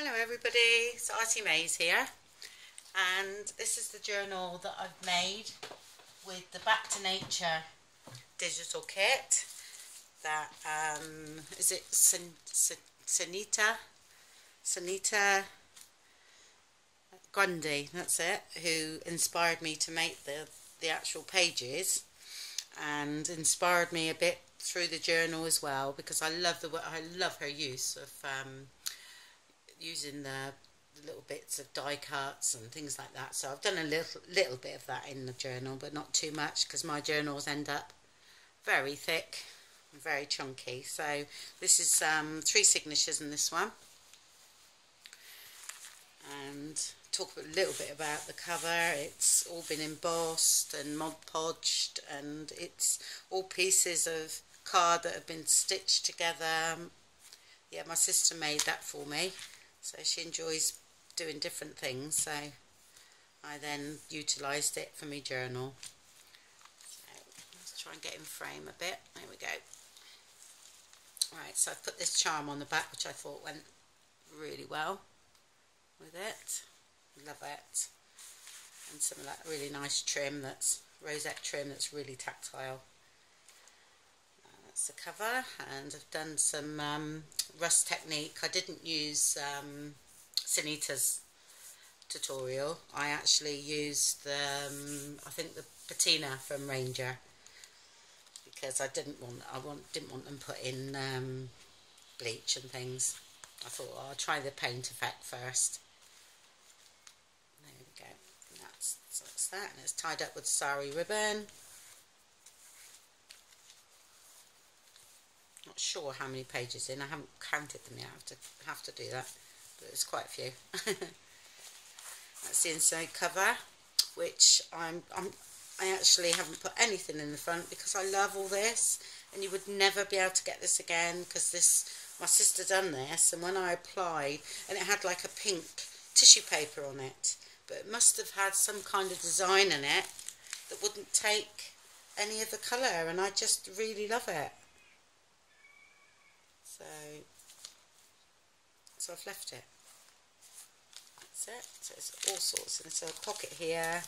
Hello everybody, it's Artie Mays here, and this is the journal that I've made with the Back to Nature digital kit that, is it Sunita Grundy, that's it, who inspired me to make the actual pages and inspired me a bit through the journal as well, because I love her use of using the little bits of die cuts and things like that. So I've done a little bit of that in the journal, but not too much, because my journals end up very thick and very chunky. So this is 3 signatures in this one, and talk a little bit about the cover. It's all been embossed and Mod Podged, and it's all pieces of card that have been stitched together. Yeah, my sister made that for me, so she enjoys doing different things, so I then utilised it for my journal. So let's try and get in frame a bit. There we go. Right, so I've put this charm on the back, which I thought went really well with it. Love it. And some of that really nice trim, that's rosette trim, that's really tactile. That's the cover, and I've done some rust technique. I didn't use Sunita's tutorial. I actually used I think the patina from Ranger, because I didn't want them put in bleach and things. I thought, oh, I'll try the paint effect first. There we go. And that's that, and it's tied up with sari ribbon. Not sure how many pages in. I haven't counted them yet. I have to do that, but there's quite a few. That's the inside cover, which I actually haven't put anything in the front, because I love all this, and you would never be able to get this again, because my sister done this, and when I applied, and it had like a pink tissue paper on it, but it must have had some kind of design in it that wouldn't take any of the colour, and I just really love it. So I've left it. That's it. So it's all sorts. And so a pocket here.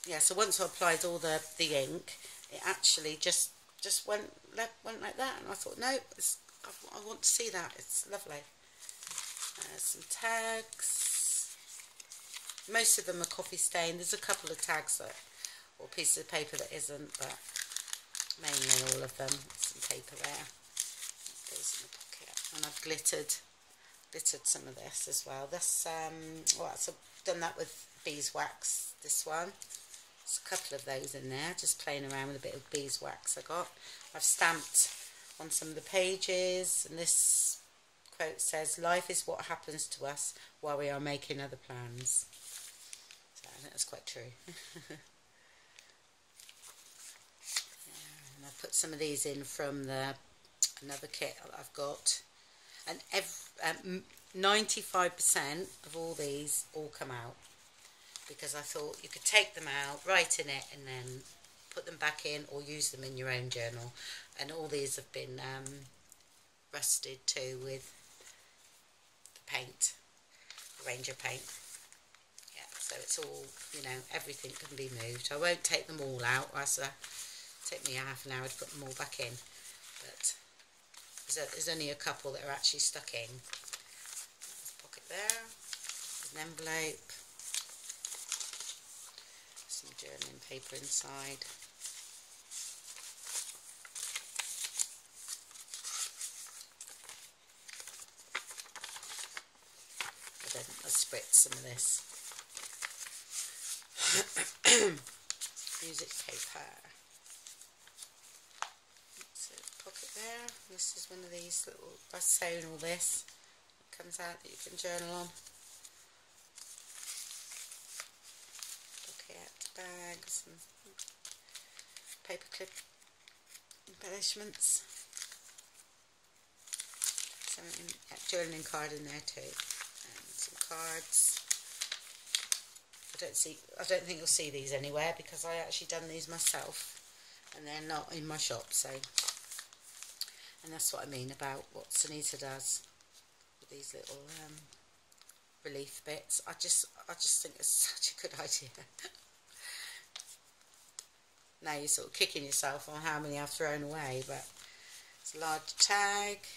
Yeah. So once I applied all the ink, it actually just went like that. And I thought, no, I want to see that. It's lovely. Some tags. Most of them are coffee stained. There's a couple of tags or pieces of paper that isn't, but mainly all of them. Some paper there. Goes in the pocket, and I've glittered some of this as well. This well, so I've done that with beeswax. This one, there's a couple of those in there, just playing around with a bit of beeswax I got. I've stamped on some of the pages, and this quote says, "Life is what happens to us while we are making other plans." So I think that's quite true. And I put some of these in from another kit that I've got, and 95% of all these all come out, because I thought you could take them out, write in it, and then put them back in, or use them in your own journal. And all these have been rusted too with the paint, the Ranger paint. Yeah, so it's all, you know, everything can be moved. I won't take them all out, as take me half an hour to put them all back in, but there's only a couple that are actually stuck in. There's a pocket there, an envelope, some journaling paper inside. But then I'll spritz some of this. Music paper. Pocket there. This is one of these little, I've sewn all this. It comes out that you can journal on. Pocket, bags, and paperclip embellishments. Some journaling card in there too, and some cards. I don't think you'll see these anywhere, because I actually done these myself, and they're not in my shop. So. And that's what I mean about what Sunita does with these little relief bits. I just think it's such a good idea. Now you're sort of kicking yourself on how many I've thrown away, but it's a large tag.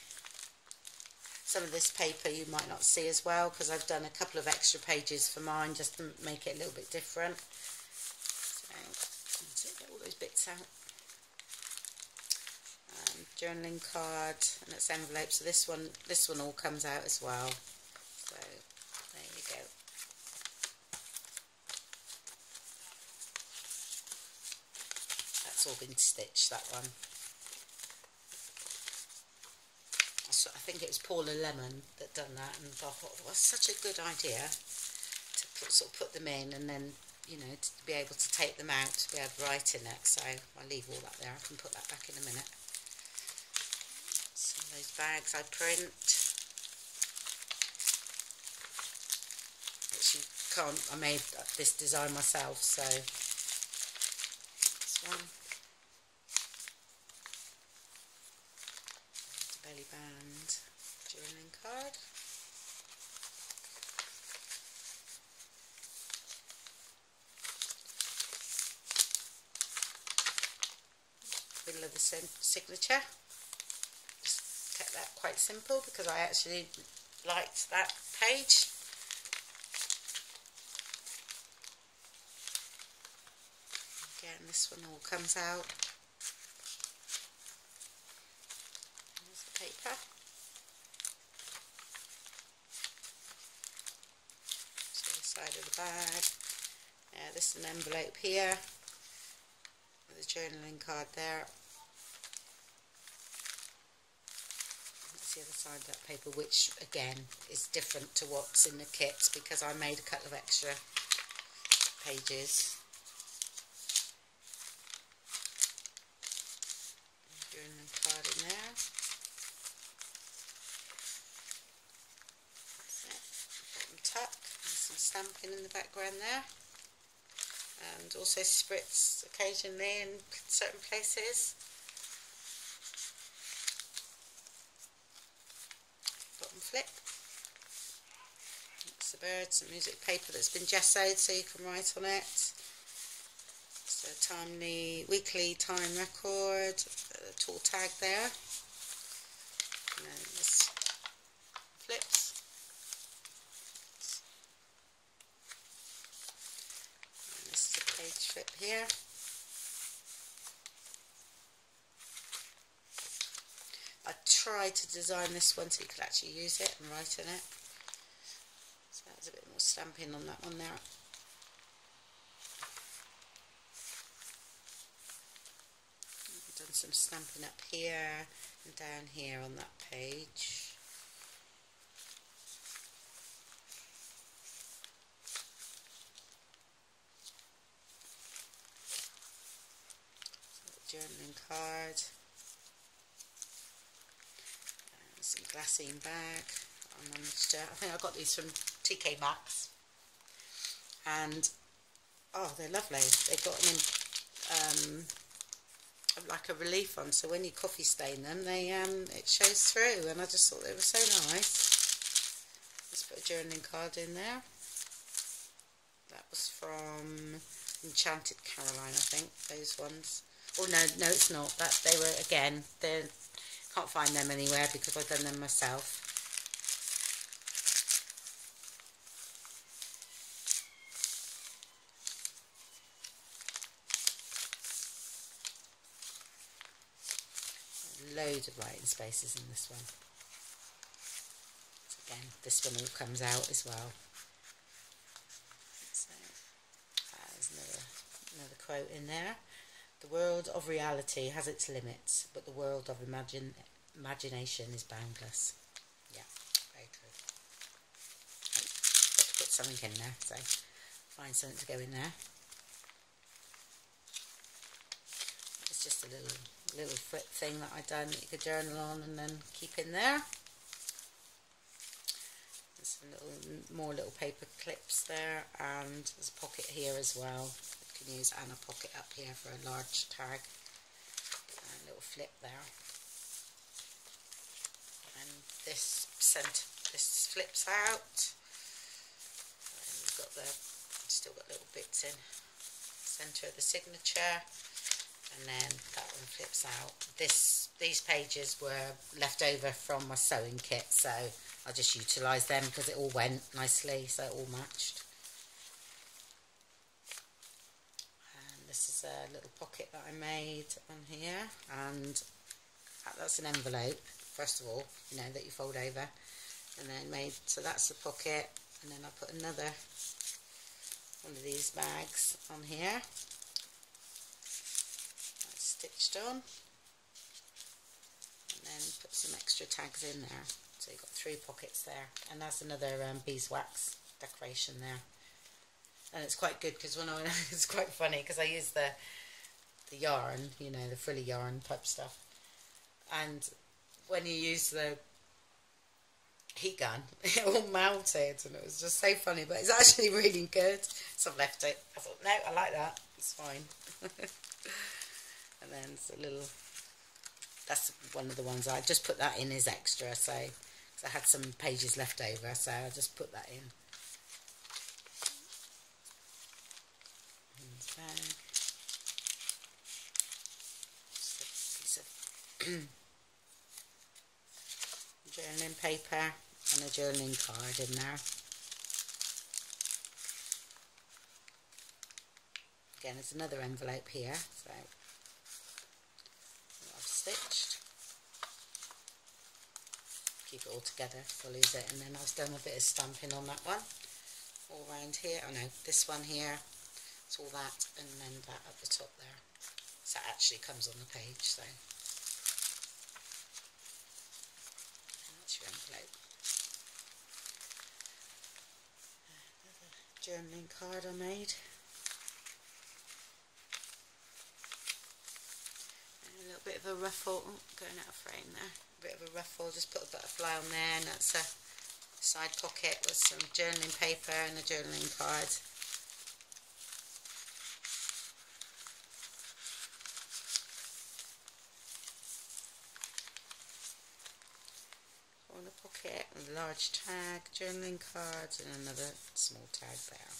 Some of this paper you might not see as well because I've done a couple of extra pages for mine just to make it a little bit different. So get all those bits out. Journaling card, and it's envelope. So this one all comes out as well. So there you go. That's all been stitched, that one. So I think it was Paula Lemon that done that, and I thought it was such a good idea to sort of put them in, and then, you know, to be able to take them out, to be able to write in it. So I'll leave all that there. I can put that back in a minute. Some of those bags I print, which you can't, I made this design myself, so this one. Belly band journaling card. Middle of the signature. Just kept that quite simple because I actually liked that page. Again, this one all comes out. Paper. So the side of the bag. This is an envelope here with a journaling card there. That's the other side of that paper, which again is different to what's in the kit because I made a couple of extra pages. Journaling card in there. Tuck and some stamping in the background there, and also spritz occasionally in certain places. Bottom flip. It's the bird, some music paper that's been gessoed so you can write on it. So weekly time record, a tall tag there, and then this flips. Page flip here. I tried to design this one so you could actually use it and write in it. So there's a bit more stamping on that one there. I've done some stamping up here and down here on that page. Journaling card, some glassine bag. I think I got these from TK Maxx, and oh, they're lovely. They've got like a relief on, so when you coffee stain them, they it shows through, and I just thought they were so nice. Let's put a journaling card in there. That was from Enchanted Caroline, I think, those ones. Oh no, it's not. That they were, again, they can't find them anywhere because I've done them myself. Loads of writing spaces in this one. So again, this one all comes out as well. So there's another quote in there. The world of reality has its limits, but the world of imagination is boundless. Yeah, very true. Got to put something in there, so find something to go in there. It's just a little flip thing that I've done that you could journal on and then keep in there. There's some more little paper clips there, and there's a pocket here as well. Can use, and a pocket up here for a large tag, and a little flip there, and this this flips out. And we've got still got little bits in centre of the signature, and then that one flips out. These pages were left over from my sewing kit, so I just utilised them because it all went nicely, so it all matched. And this is a little pocket that I made on here, and that's an envelope, first of all, you know, that you fold over, and then so that's the pocket, and then I put another one of these bags on here, that's stitched on, and then put some extra tags in there, so you've got 3 pockets there, and that's another beeswax decoration there. And it's quite good because it's quite funny because I use the yarn, you know, the frilly yarn type stuff, and when you use the heat gun, it all melted, and it was just so funny, but it's actually really good, so I've left it. I thought, no, I like that, it's fine. And then it's a little, that's one of the ones I just put that in as extra, so because I had some pages left over, so I just put that in. Bag. Just a piece of journaling paper and a journaling card in there. Again, there's another envelope here, so I've stitched. Keep it all together so I lose it, and then I've done a bit of stamping on that one. All around here, oh no, this one here. It's all that, and then that at the top there. So that actually comes on the page, so. And that's your envelope. Another journaling card I made. And a little bit of a ruffle, going out of frame there. A bit of a ruffle, just put a butterfly on there, and that's a side pocket with some journaling paper and a journaling card. Corner pocket with a large tag, journaling cards, and another small tag there.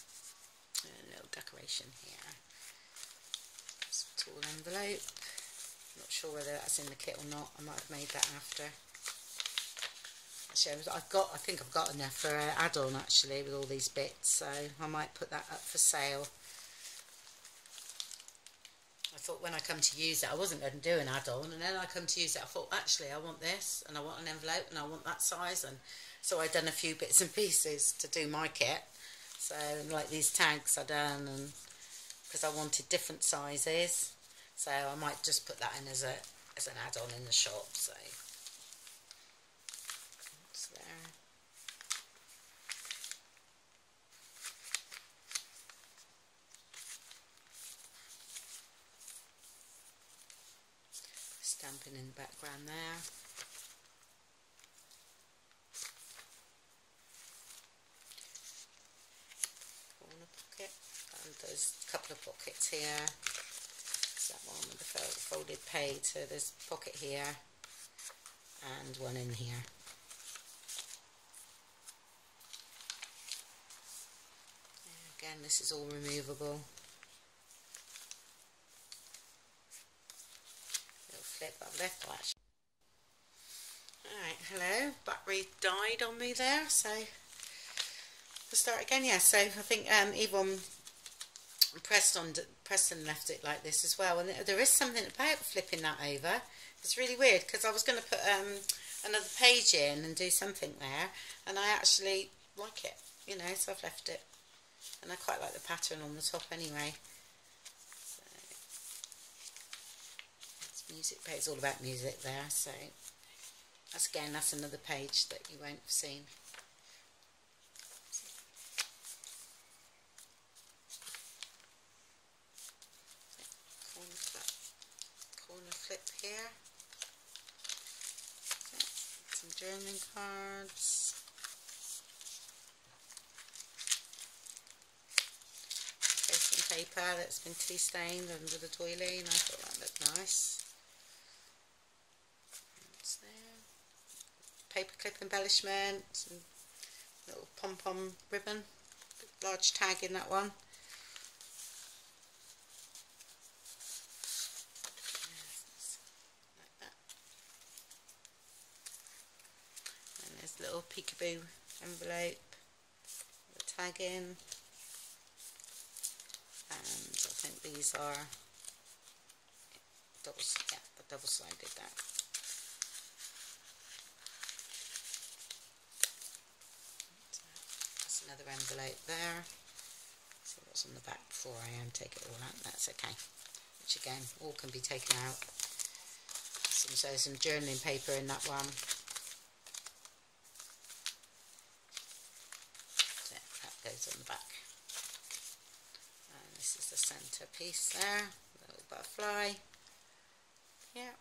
And a little decoration here. It's a tall envelope. Not sure whether that's in the kit or not. I might have made that after. Actually, I think I've got enough for an add-on actually with all these bits, so I might put that up for sale. I thought when I come to use it, I wasn't going to do an add-on, and then I come to use it, I thought actually I want this, and I want an envelope, and I want that size, and so I've done a few bits and pieces to do my kit. So like these tags I done, and because I wanted different sizes, so I might just put that in as an add-on in the shop. So it's there. Stamping in the background there. Corner pocket, and there's a couple of pockets here. There's that one with the folded page, so there's a pocket here and one in here. Again, this is all removable. Flip I've left actually. Alright, hello, battery died on me there, so we'll start again. Yeah, so I think Yvonne Preston left it like this as well, and there is something about flipping that over. It's really weird because I was going to put another page in and do something there, and I actually like it, you know, so I've left it, and I quite like the pattern on the top anyway. Music page, it's all about music there, so that's another page that you won't have seen. Corner flip here. Some journaling cards. Tracing paper that's been tea stained under the doily, and I thought that looked nice. paperclip embellishment, some little pom-pom ribbon, large tag in that one. Like that. And there's a little peekaboo envelope, the tag in, and I think these are the double-sided that. That's another envelope there. See what's on the back before I take it all out. That's okay. Which again, all can be taken out. So some journaling paper in that one. So that goes on the back. And this is the centre piece there. A little butterfly. Yeah.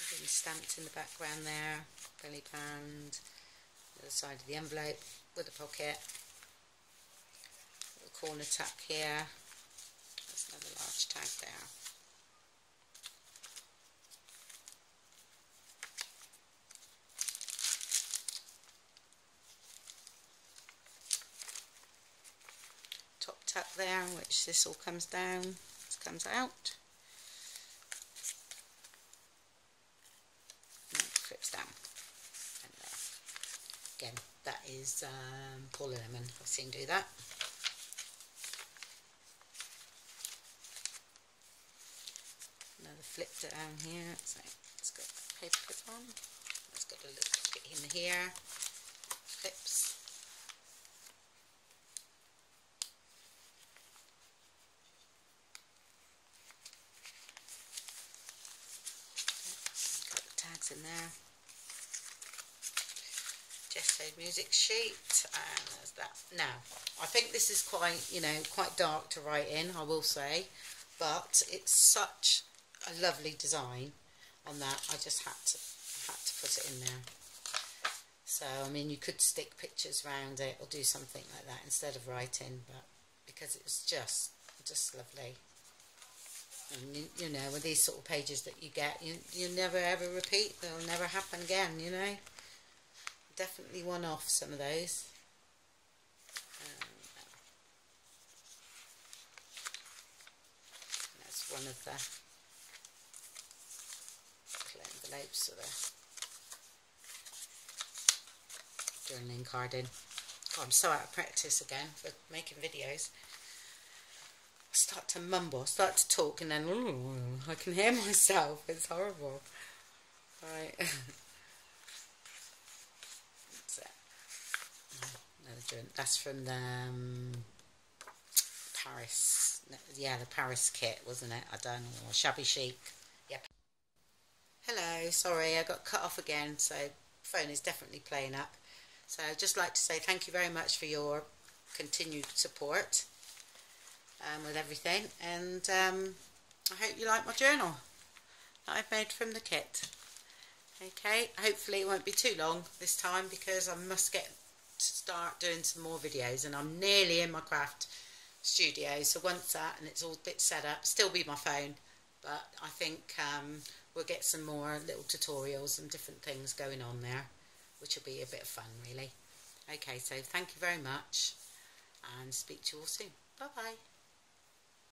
Everything's stamped in the background there. Belly band. The other side of the envelope with a pocket. Little corner tuck here. There's another large tag there. Top tuck there, which this all comes down, this comes out, and it clips down. And there. Again, that is Paula Lemon. I've seen do that. Another flip down here. So it's got a paper clip on. It's got a little pocket in here. Clips. In there, Gessoed music sheet, and there's that. Now, I think this is quite, quite dark to write in, I will say, but it's such a lovely design on that. I just had to put it in there. So, I mean, you could stick pictures around it or do something like that instead of writing, but because it was just lovely. And you know, with these sort of pages that you get, you never ever repeat. They'll never happen again, Definitely one off, some of those. That's one of the little envelopes of the journaling card in. Oh, I'm so out of practice again for making videos. I start to mumble, I start to talk, and then I can hear myself. It's horrible. Right. That's from the Paris. Yeah, the Paris kit, wasn't it? I don't know. Shabby Chic. Yep. Hello. Sorry, I got cut off again. So phone is definitely playing up. So I'd just like to say thank you very much for your continued support. With everything, and I hope you like my journal that I've made from the kit. Okay, hopefully it won't be too long this time, because I must get to start doing some more videos, and I'm nearly in my craft studio, so once that and it's all a bit set up, still be my phone, but I think we'll get some more little tutorials and different things going on there, which will be a bit of fun really. Okay, so thank you very much, and speak to you all soon. Bye bye.